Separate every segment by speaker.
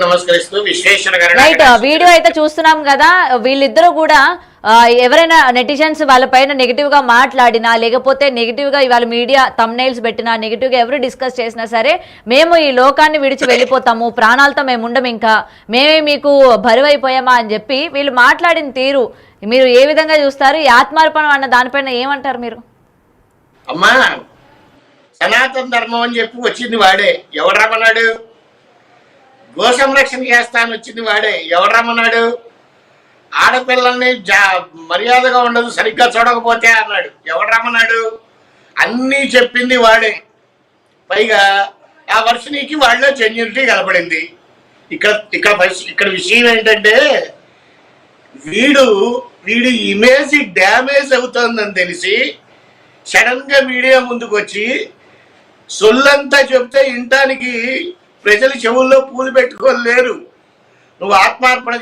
Speaker 1: నమస్కరిస్తూ విశ్వేశ్వర గారు
Speaker 2: right video అయితే చూస్తున్నాం కదా. వీళ్ళిద్దరూ కూడా ఎవరైనా నెటిజన్స్ వాళ్ళ పైన నెగిటివ్ గా మాట్లాడినా లేకపోతే నెగిటివ్ గా ఇవాళ మీడియా థంబ్నెయిల్స్ పెట్టినా నెగిటివ్ గా ఎవరు డిస్కస్ చేసినా సరే మేము ఈ లోకాన్ని విడిచి వెళ్ళిపోతాము, ప్రాణాలతో మేము ఉండం, ఇంకా మేమే మీకు బరువైపోయామా అని చెప్పి వీళ్ళు మాట్లాడిన తీరు మీరు ఏ విధంగా చూస్తారు? ఈ ఆత్మార్పణం అన్న దానిపైన ఏమంటారు మీరు?
Speaker 1: అమ్మా, సనాతన ధర్మం అని చెప్పి వచ్చింది వాడే, ఎవడు రమ్మన్నాడు? గో సంరక్షణ చేస్తాను వచ్చింది వాడే, ఎవడు రమ్మన్నాడు? ఆడపిల్లల్ని మర్యాదగా ఉండదు సరిగ్గా చూడకపోతే అన్నాడు, ఎవడు రమ్మన్నాడు? అన్నీ చెప్పింది వాడే. పైగా ఆ వర్షనికి వాళ్ళలో జెన్యూనిటీ కనపడింది. ఇక్కడ విషయం ఏంటంటే వీడి ఇమేజ్ డ్యామేజ్ అవుతుందని తెలిసి సడన్ గా మీడియా ముందుకు వచ్చి సొల్లంతా చెప్తే ఇంటానికి ప్రజలు చెవుల్లో పూలు పెట్టుకోలేరు. నువ్వు ఆత్మార్పణ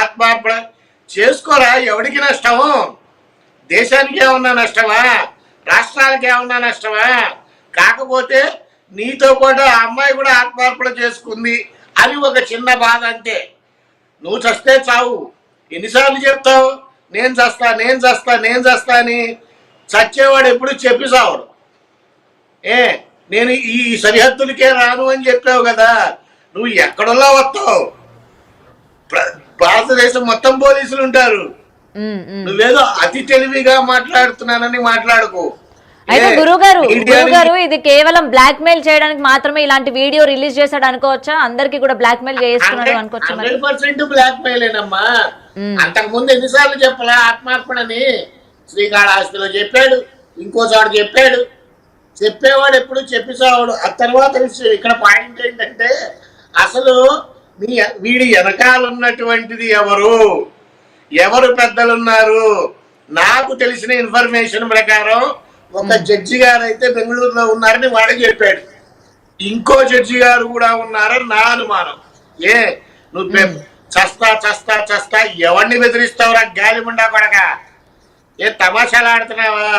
Speaker 1: ఆత్మార్పణ చేసుకోరా, ఎవడికి నష్టము? దేశానికి ఏమన్నా నష్టమా? రాష్ట్రాలకి ఏమన్నా నష్టమా? కాకపోతే నీతో పాటు ఆ అమ్మాయి కూడా ఆత్మార్పణ చేసుకుంది అని ఒక చిన్న బాధ అంతే. నువ్వు చస్తే చావు. ఎన్నిసార్లు చెప్తావు నేను చస్తా అని? చచ్చేవాడు ఎప్పుడు చెప్పి సావడు. నేను ఈ సరిహద్దులకే రాను అని చెప్పావు కదా, నువ్వు ఎక్కడల్లా వస్తావు? భారతదేశం మొత్తం పోలీసులు ఉంటారు. నువ్వేదో అతి తెలివిగా మాట్లాడుతున్నానని మాట్లాడుకో.
Speaker 2: అయితే గురుగారు ఇది కేవలం బ్లాక్ మెయిల్ చేయడానికి మాత్రమే ఇలాంటి వీడియో రిలీజ్ చేశాడు అనుకోవచ్చా? అందరికి కూడా బ్లాక్ మెయిల్ చేస్తున్నాడు అనుకోవచ్చా?
Speaker 1: 100% బ్లాక్ మెయిలేనమ్మా. అంతకు ముందు ఎన్నిసార్లు చెప్పలా ఆత్మార్పణని? శ్రీకాళహస్తిలో చెప్పాడు, ఇంకో చోట చెప్పాడు. చెప్పేవాడు ఎప్పుడు చెప్పిసావాడు. ఆ తర్వాత ఇక్కడ పాయింట్ ఏంటంటే అసలు వీడి వెనకాలన్నటువంటిది ఎవరు పెద్దలున్నారు? నాకు తెలిసిన ఇన్ఫర్మేషన్ ప్రకారం ఒక జడ్జి గారు అయితే బెంగళూరులో ఉన్నారని వాడే చెప్పాడు. ఇంకో జడ్జి గారు కూడా ఉన్నారని నా అనుమానం. నువ్వు చస్తా ఎవరిని బెదిరిస్తావురా గాలిముండా కొడక? తమాషాలు ఆడుతున్నావా?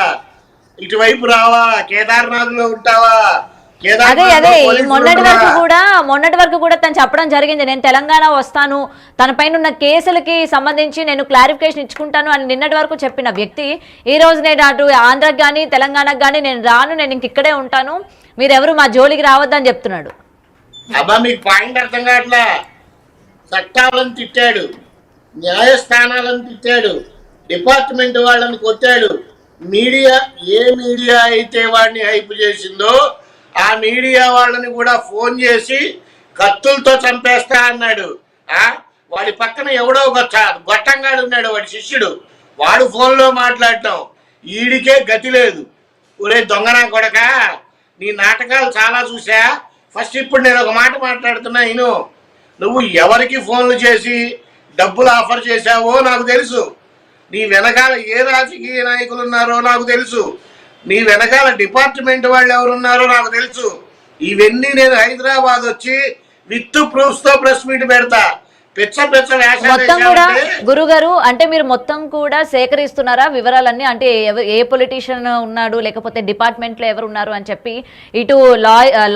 Speaker 1: ఇటువైపు రావా? కేదార్నాథ్ లో ఉంటావా?
Speaker 2: అదే మొన్నటి వరకు కూడా తను చెప్పడం జరిగింది, నేను తెలంగాణ వస్తాను, తన పైన ఉన్న కేసులకి సంబంధించి నేను క్లారిఫికేషన్ ఇచ్చుకుంటాను అని నిన్నటి వరకు చెప్పిన వ్యక్తి ఈ రోజు నేను అటు ఆంధ్రాకి కానీ తెలంగాణకు కానీ నేను రాను, నేను ఇంక ఇక్కడే ఉంటాను, మీరెవరు మా జోలికి రావద్దని చెప్తున్నాడు.
Speaker 1: అబ్బా, మీకు పాయింట్ అర్థం కావట్లా. చట్టాలను తిట్టాడు, న్యాయస్థానాలను తిట్టాడు, డిపార్ట్మెంట్ వాళ్ళని కొట్టాడు. ఏ మీడియా అయితే వాడిని హైప్ చేసిందో ఆ మీడియా వాళ్ళని కూడా ఫోన్ చేసి కత్తులతో చంపేస్తా అన్నాడు. వాడి పక్కన ఎవడో గొట్టంగాడు ఉన్నాడు, వాడి శిష్యుడు. వాడు ఫోన్లో మాట్లాడటం. ఈడికే గతి లేదు. ఒరే దొంగనా కొడక, నీ నాటకాలు చాలా చూసా. ఫస్ట్ ఇప్పుడు నేను ఒక మాట మాట్లాడుతున్నా ఇను. నువ్వు ఎవరికి ఫోన్లు చేసి డబ్బులు ఆఫర్ చేశావో నాకు తెలుసు. నీ వెనకాల ఏ రాజకీయ నాయకులు ఉన్నారో నాకు తెలుసు. నీ వెనకాల డిపార్ట్మెంట్ వాళ్ళు ఎవరున్నారో నాకు తెలుసు. ఇవన్నీ నేను హైదరాబాద్ వచ్చి విత్ ప్రూఫ్స్ తో ప్రెస్ మీట్ పెడతా.
Speaker 2: మొత్తం కూడా గురుగారు అంటే మీరు మొత్తం కూడా సేకరిస్తున్నారా వివరాలన్నీ? అంటే ఏ పొలిటీషియన్ ఉన్నాడు లేకపోతే డిపార్ట్మెంట్ లో ఎవరు ఉన్నారు అని చెప్పి, ఇటు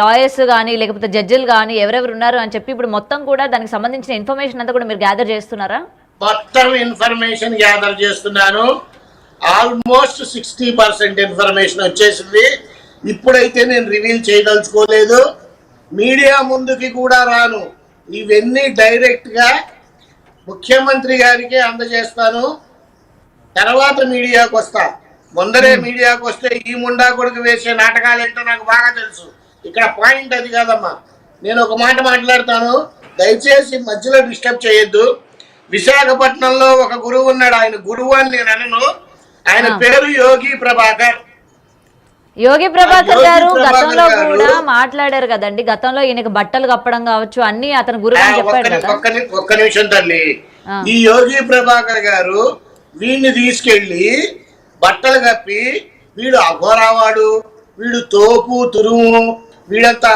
Speaker 2: లాయర్స్ కానీ లేకపోతే జడ్జిలు కానీ ఎవరెవరు ఉన్నారు అని చెప్పి ఇప్పుడు మొత్తం కూడా దానికి సంబంధించిన ఇన్ఫర్మేషన్ అంతా కూడా మీరు గ్యాదర్ చేస్తున్నారా?
Speaker 1: మొత్తం ఇన్ఫర్మేషన్ గ్యాదర్ చేస్తున్నాను. ఆల్మోస్ట్ 60% ఇన్ఫర్మేషన్ వచ్చేసింది. ఇప్పుడైతే నేను రివీల్ చేయదలుచుకోలేదు, మీడియా ముందుకి కూడా రాను. ఇవన్నీ డైరెక్ట్ గా ముఖ్యమంత్రి గారికి అందజేస్తాను. తర్వాత మీడియాకు వస్తా. ముందరే మీడియాకు వస్తే ఈ ముండా కొడుకు వేసే నాటకాలు ఏంటో నాకు బాగా తెలుసు. ఇక్కడ పాయింట్ అది కాదమ్మా. నేను ఒక మాట మాట్లాడతాను, దయచేసి మధ్యలో డిస్టర్బ్ చేయొద్దు. విశాఖపట్నంలో ఒక గురువు ఉన్నాడు. ఆయన గురువు అని నేను అనను. ఆయన పేరు యోగి ప్రభాకర్
Speaker 2: గారు గతంలో కూడా మాట్లాడారు కదండి. గతంలో ఈయనకి బట్టలు కప్పడం కావచ్చు అన్ని అతను గురువు అని చెప్పాడు కదా.
Speaker 1: ఒక్క నిమిషం తల్లి. ఈ యోగి ప్రభాకర్ గారు వీడిని తీసుకెళ్లి బట్టలు కప్పి వీడు అఘోరావాడు, వీడు తోపు తురుము, వీడంత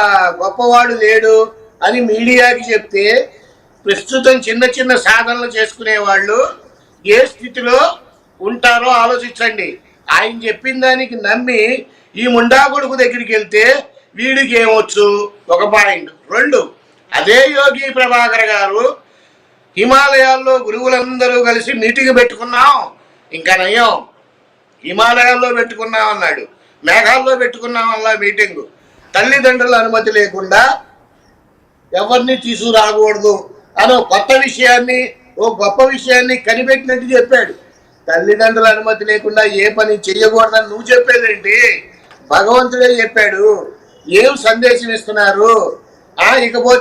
Speaker 1: గొప్పవాడు లేడు అని మీడియాకి చెప్తే ప్రస్తుతం చిన్న చిన్న సాధనలు చేసుకునే వాళ్ళు ఏ స్థితిలో ఉంటారో ఆలోచించండి. ఆయన చెప్పిన దానికి నమ్మి ఈ ముండా కొడుకు దగ్గరికి వెళ్తే వీడికి ఏమొచ్చు? ఒక పాయింట్. 2, అదే యోగి ప్రభాకర్ గారు హిమాలయాల్లో గురువులందరూ కలిసి మీటింగ్ పెట్టుకున్నాం, ఇంకా నయం హిమాలయాల్లో పెట్టుకున్నాం అన్నాడు, మేఘాల్లో పెట్టుకున్నాం అలా మీటింగు. తల్లిదండ్రుల అనుమతి లేకుండా ఎవరిని తీసుకురాకూడదు అని కొత్త విషయాన్ని, ఓ గొప్ప విషయాన్ని కనిపెట్టినట్టు చెప్పాడు. తల్లిదండ్రుల అనుమతి లేకుండా ఏ పని చెయ్యకూడదని నువ్వు చెప్పేదేంటి? భగవంతుడే చెప్పాడు. ఏం సందేశం ఇస్తున్నారు? ఇకపోతే